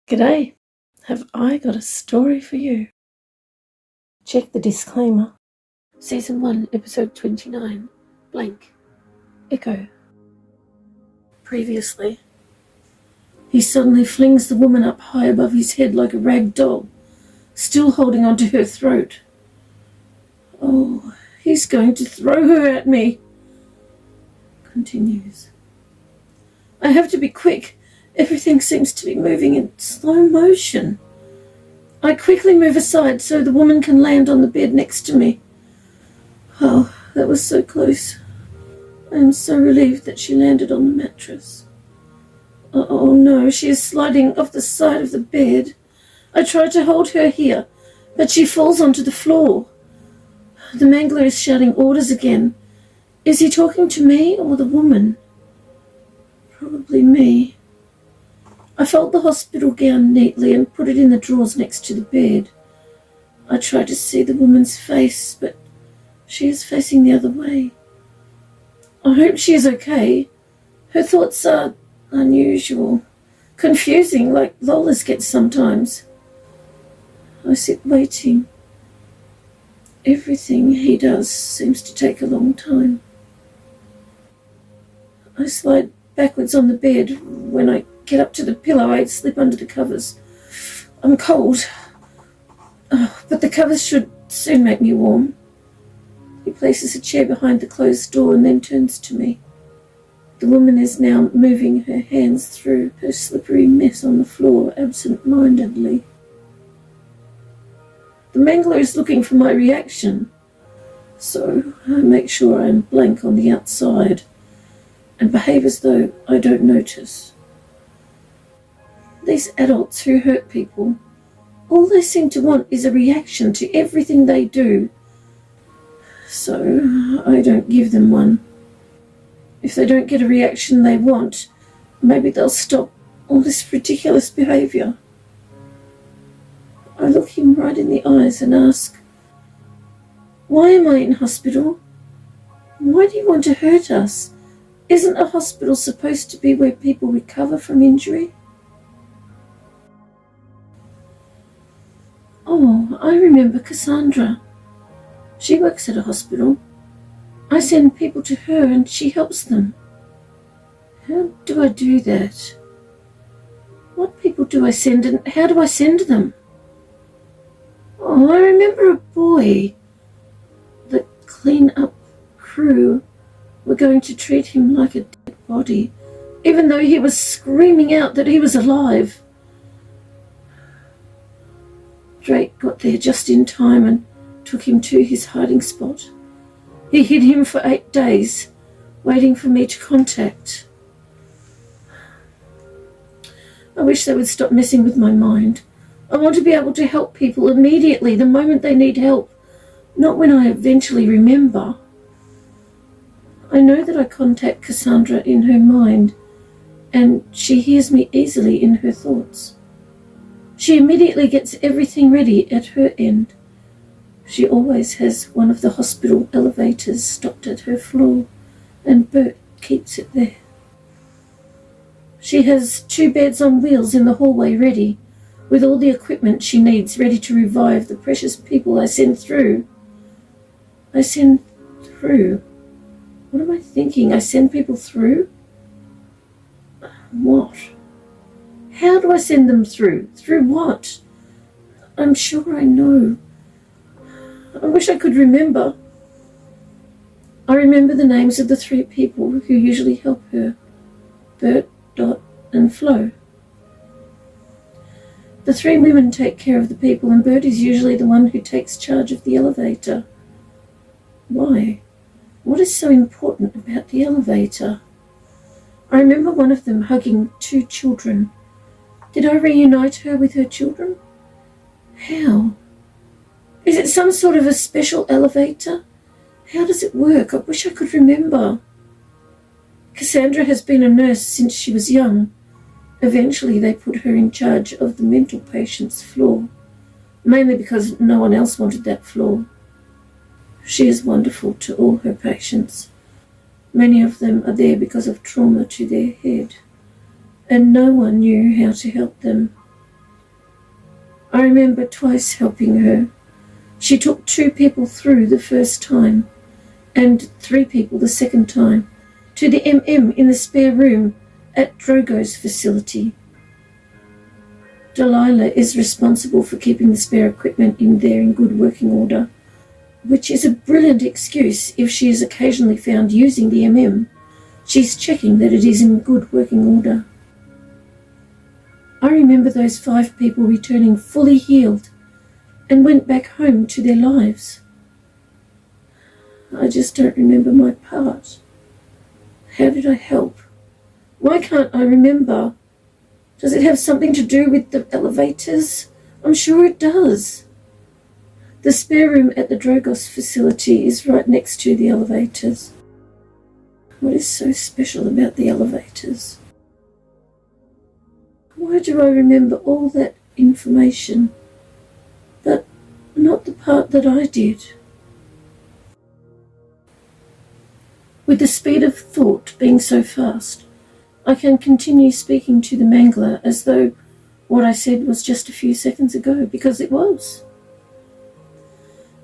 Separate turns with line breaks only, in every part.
G'day, have I got a story for you? Check the disclaimer. Season 1, Episode 29, Blank, Echo. Previously, he suddenly flings the woman up high above his head like a rag doll, still holding onto her throat. Oh, he's going to throw her at me. Continues. I have to be quick. Everything seems to be moving in slow motion. I quickly move aside so the woman can land on the bed next to me. Oh, that was so close. I am so relieved that she landed on the mattress. Oh no, she is sliding off the side of the bed. I try to hold her here, but she falls onto the floor. The mangler is shouting orders again. Is he talking to me or the woman? Probably me. I fold the hospital gown neatly and put it in the drawers next to the bed. I try to see the woman's face, but she is facing the other way. I hope she is okay. Her thoughts are unusual, confusing, like Lola's get sometimes. I sit waiting. Everything he does seems to take a long time. I slide backwards on the bed. When I get up to the pillow, I slip under the covers. I'm cold, but the covers should soon make me warm. He places a chair behind the closed door and then turns to me. The woman is now moving her hands through her slippery mess on the floor absent-mindedly. The mangler is looking for my reaction, so I make sure I'm blank on the outside and behave as though I don't notice. These adults who hurt people, all they seem to want is a reaction to everything they do. So I don't give them one. If they don't get a reaction they want, maybe they'll stop all this ridiculous behaviour. I look him right in the eyes and ask, why am I in hospital? Why do you want to hurt us? Isn't a hospital supposed to be where people recover from injury? Oh, I remember Cassandra. She works at a hospital. I send people to her and she helps them. How do I do that? What people do I send and how do I send them? Oh, I remember a boy. The clean-up crew were going to treat him like a dead body, even though he was screaming out that he was alive. Drake got there just in time and took him to his hiding spot. He hid him for 8 days, waiting for me to contact. I wish they would stop messing with my mind. I want to be able to help people immediately, the moment they need help, not when I eventually remember. I know that I contact Cassandra in her mind, and she hears me easily in her thoughts. She immediately gets everything ready at her end. She always has one of the hospital elevators stopped at her floor, and Bert keeps it there. She has 2 beds on wheels in the hallway ready, with all the equipment she needs ready to revive the precious people I send through. I send through? What am I thinking? I send people through? What? How do I send them through? Through what? I'm sure I know. I wish I could remember. I remember the names of the 3 people who usually help her. Bert, Dot, and Flo. The 3 women take care of the people, and Bert is usually the one who takes charge of the elevator. Why? What is so important about the elevator? I remember one of them hugging 2 children. Did I reunite her with her children? How? Is it some sort of a special elevator? How does it work? I wish I could remember. Cassandra has been a nurse since she was young. Eventually they put her in charge of the mental patients' floor, mainly because no one else wanted that floor. She is wonderful to all her patients. Many of them are there because of trauma to their head, and no one knew how to help them. I remember twice helping her. She took 2 people through the first time, and 3 people the second time, to the MM in the spare room at Drogo's facility. Delilah is responsible for keeping the spare equipment in there in good working order, which is a brilliant excuse if she is occasionally found using the MM. She's checking that it is in good working order. I remember those 5 people returning fully healed and went back home to their lives. I just don't remember my part. How did I help? Why can't I remember? Does it have something to do with the elevators? I'm sure it does. The spare room at the Drogos facility is right next to the elevators. What is so special about the elevators? Why do I remember all that information, but not the part that I did? With the speed of thought being so fast, I can continue speaking to the mangler as though what I said was just a few seconds ago, because it was.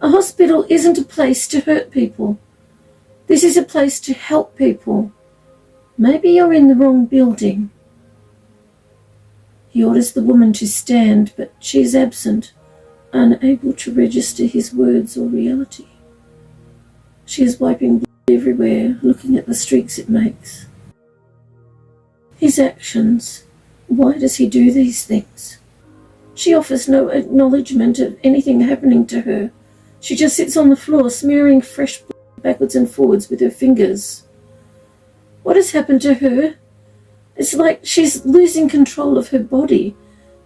A hospital isn't a place to hurt people. This is a place to help people. Maybe you're in the wrong building. He orders the woman to stand, but she is absent, unable to register his words or reality. She is wiping blood everywhere, looking at the streaks it makes. His actions. Why does he do these things? She offers no acknowledgement of anything happening to her. She just sits on the floor, smearing fresh blood backwards and forwards with her fingers. What has happened to her? It's like she's losing control of her body,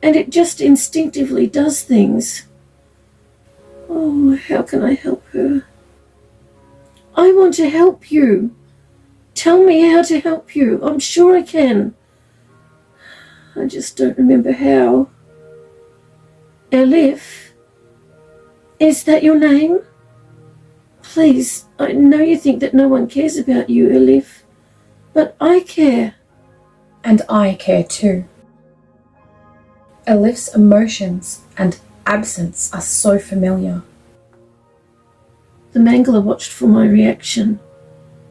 and it just instinctively does things. Oh, how can I help her? I want to help you. Tell me how to help you. I'm sure I can. I just don't remember how. Elif? Is that your name? Please, I know you think that no one cares about you, Elif, but I care.
And I care too. Elif's emotions and absence are so familiar.
The mangler watched for my reaction,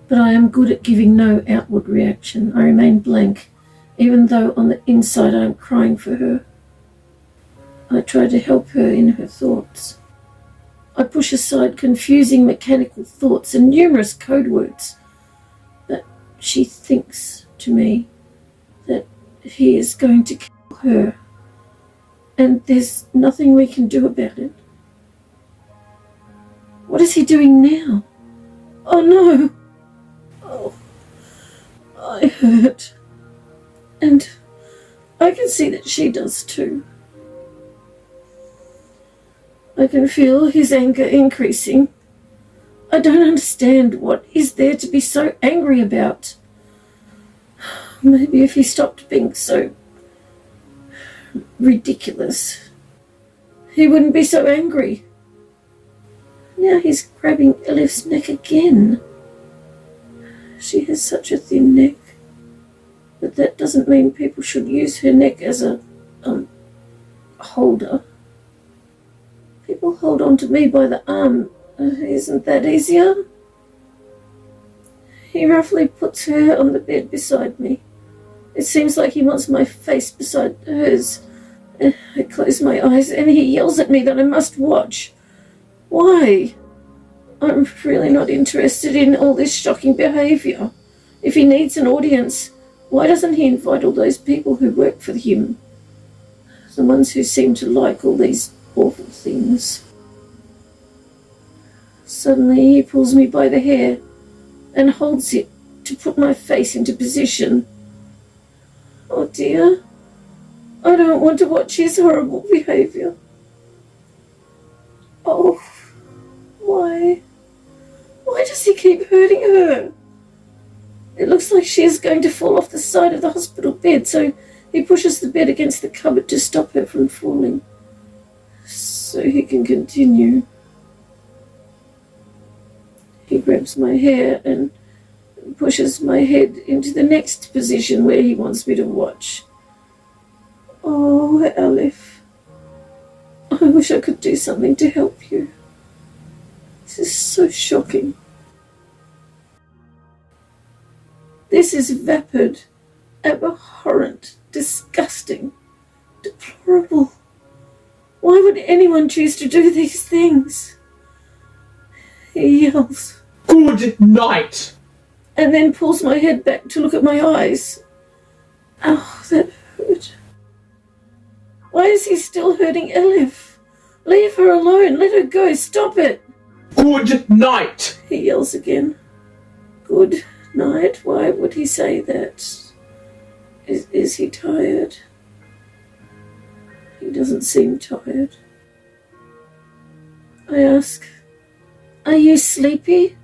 but I am good at giving no outward reaction. I remain blank, even though on the inside I am crying for her. I try to help her in her thoughts. I push aside confusing mechanical thoughts and numerous code words, but she thinks to me that he is going to kill her, and there's nothing we can do about it. What is he doing now? Oh no! Oh, I hurt. And I can see that she does too. I can feel his anger increasing. I don't understand what is there to be so angry about. Maybe if he stopped being so ridiculous, he wouldn't be so angry. Now he's grabbing Elif's neck again. She has such a thin neck, but that doesn't mean people should use her neck as a holder. People hold on to me by the arm. Isn't that easier? He roughly puts her on the bed beside me. It seems like he wants my face beside hers. I close my eyes and he yells at me that I must watch. Why? I'm really not interested in all this shocking behaviour. If he needs an audience, why doesn't he invite all those people who work for him? The ones who seem to like all these awful things. Suddenly he pulls me by the hair and holds it to put my face into position. Oh dear, I don't want to watch his horrible behaviour. Oh, why? Why does he keep hurting her? It looks like she is going to fall off the side of the hospital bed, so he pushes the bed against the cupboard to stop her from falling, so he can continue. He grabs my hair and pushes my head into the next position where he wants me to watch. Oh, Elif. wish I could do something to help you. This is so shocking. This is vapid, abhorrent, disgusting, deplorable. Why would anyone choose to do these things? He yells.
Good night!
And then pulls my head back to look at my eyes. Oh, that hurt. Why is he still hurting Elif? Leave her alone. Let her go. Stop it.
Good night!
He yells again. Good night? Why would he say that? Is he tired? He doesn't seem tired. I ask, are you sleepy?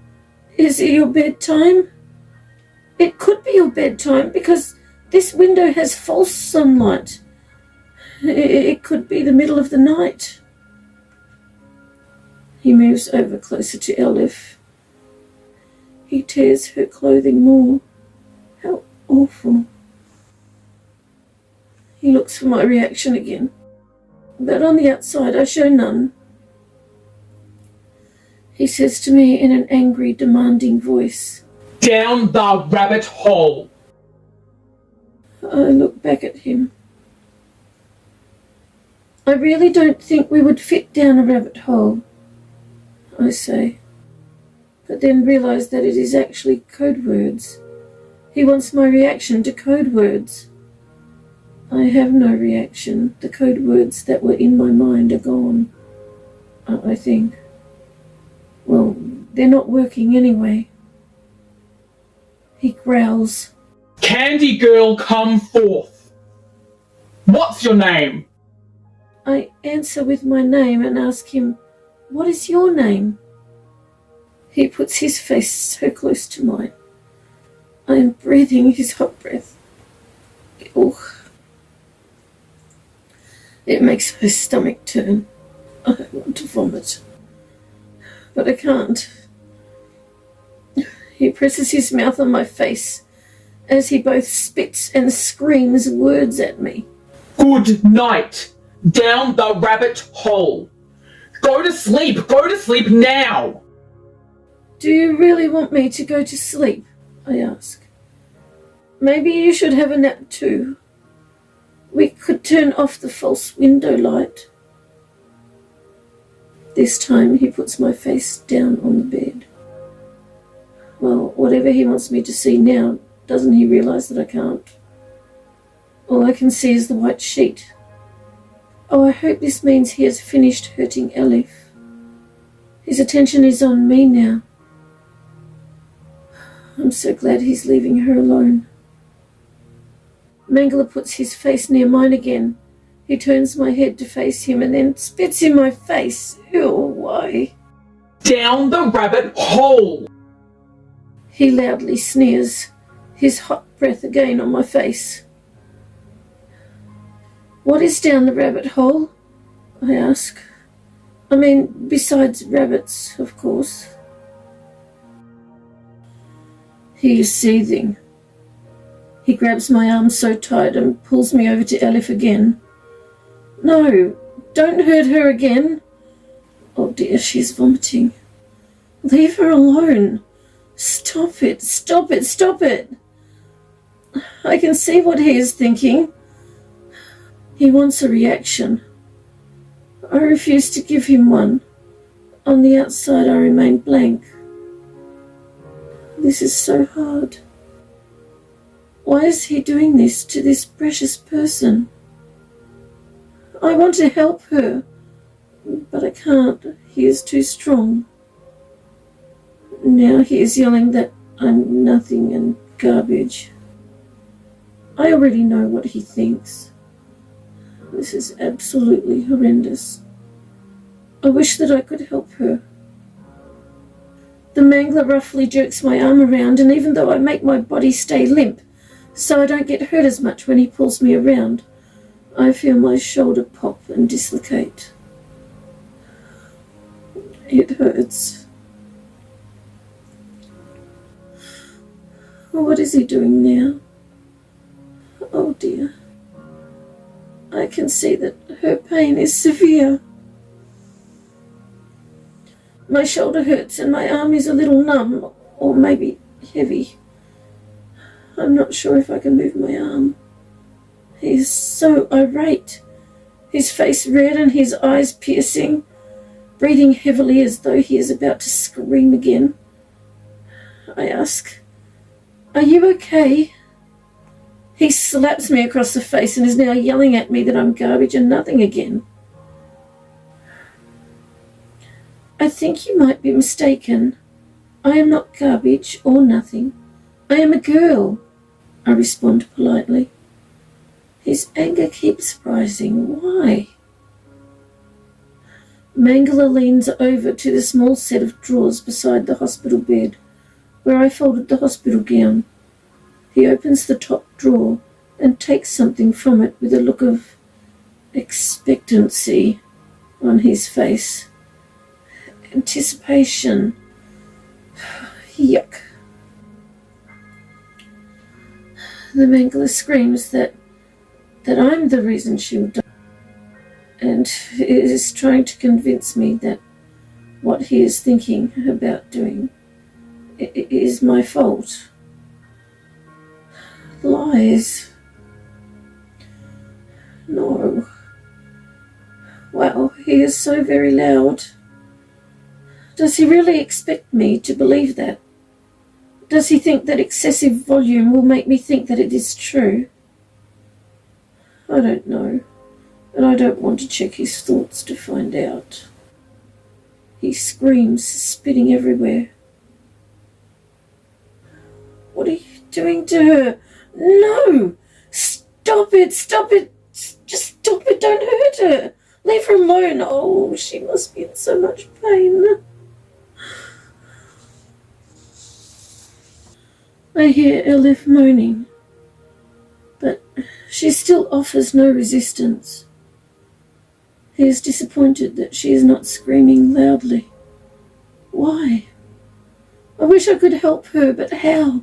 Is it your bedtime? It could be your bedtime because this window has false sunlight. It could be the middle of the night. He moves over closer to Elif. He tears her clothing more. How awful. He looks for my reaction again. But on the outside I show none. He says to me in an angry, demanding voice,
Down the rabbit hole!
I look back at him. I really don't think we would fit down a rabbit hole, I say, but then realise that it is actually code words. He wants my reaction to code words. I have no reaction. The code words that were in my mind are gone, I think. Well, they're not working anyway. He growls.
Candy girl, come forth! What's your name?
I answer with my name and ask him, what is your name? He puts his face so close to mine. I am breathing his hot breath. Ugh. It makes my stomach turn. I want to vomit, but I can't. He presses his mouth on my face as he both spits and screams words at me.
Good night! Down the rabbit hole! Go to sleep! Go to sleep now!
Do you really want me to go to sleep? I ask. Maybe you should have a nap too. We could turn off the false window light. This time he puts my face down on the bed. Well, whatever he wants me to see now, doesn't he realise that I can't? All I can see is the white sheet. Oh, I hope this means he has finished hurting Elif. His attention is on me now. I'm so glad he's leaving her alone. Mangala puts his face near mine again. He turns my head to face him and then spits in my face. Ew, why?
Down the rabbit hole!
He loudly sneers, his hot breath again on my face. What is down the rabbit hole? I ask. I mean, besides rabbits, of course. He is seething. He grabs my arm so tight and pulls me over to Elif again. No, don't hurt her again. Oh dear, she's vomiting. Leave her alone. Stop it, stop it, stop it. I can see what he is thinking. He wants a reaction. I refuse to give him one. On the outside I remain blank. This is so hard. Why is he doing this to this precious person? I want to help her, but I can't. He is too strong. Now he is yelling that I'm nothing and garbage. I already know what he thinks. This is absolutely horrendous. I wish that I could help her. The mangler roughly jerks my arm around, and even though I make my body stay limp, so I don't get hurt as much when he pulls me around, I feel my shoulder pop and dislocate. It hurts. What is he doing now? Oh dear. I can see that her pain is severe. My shoulder hurts and my arm is a little numb, or maybe heavy. I'm not sure if I can move my arm. He is so irate, his face red and his eyes piercing, breathing heavily as though he is about to scream again. I ask, "Are you okay?" He slaps me across the face and is now yelling at me that I'm garbage and nothing again. "I think you might be mistaken. I am not garbage or nothing. I am a girl," I respond politely. His anger keeps rising. Why? Mangala leans over to the small set of drawers beside the hospital bed, where I folded the hospital gown. He opens the top drawer and takes something from it with a look of expectancy on his face. Anticipation. Yuck. The Mangala screams that I'm the reason she will die, and is trying to convince me that what he is thinking about doing is my fault. Lies. No. Wow, he is so very loud. Does he really expect me to believe that? Does he think that excessive volume will make me think that it is true? I don't know, and I don't want to check his thoughts to find out. He screams, spitting everywhere. What are you doing to her? No! Stop it! Stop it! Just stop it! Don't hurt her! Leave her alone! Oh, she must be in so much pain. I hear Elif moaning, but she still offers no resistance. He is disappointed that she is not screaming loudly. Why? I wish I could help her, but how?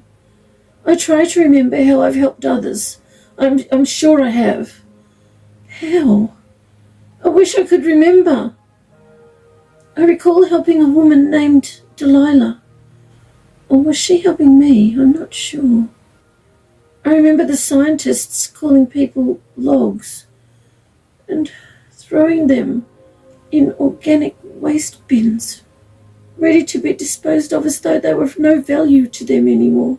I try to remember how I've helped others. I'm sure I have. How? I wish I could remember. I recall helping a woman named Delilah. Or was she helping me? I'm not sure. I remember the scientists calling people logs and throwing them in organic waste bins, ready to be disposed of as though they were of no value to them anymore.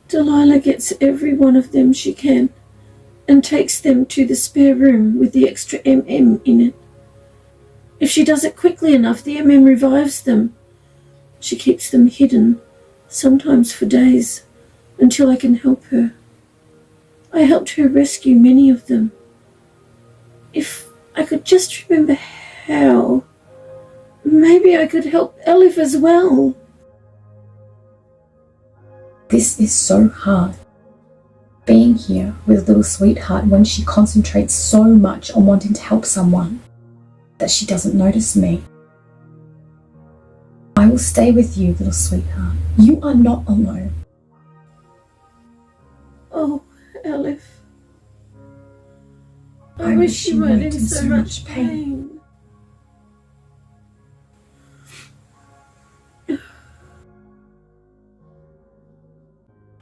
Delilah gets every one of them she can and takes them to the spare room with the extra MM in it. If she does it quickly enough, the MM revives them. She keeps them hidden, sometimes for days, until I can help her. I helped her rescue many of them. If I could just remember how, maybe I could help Elif as well.
This is so hard. Being here with little sweetheart when she concentrates so much on wanting to help someone that she doesn't notice me. I will stay with you, little sweetheart. You are not alone.
Oh, Elif. I wish you weren't in so much pain.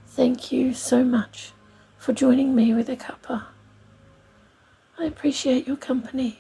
Thank you so much for joining me with a cuppa. I appreciate your company.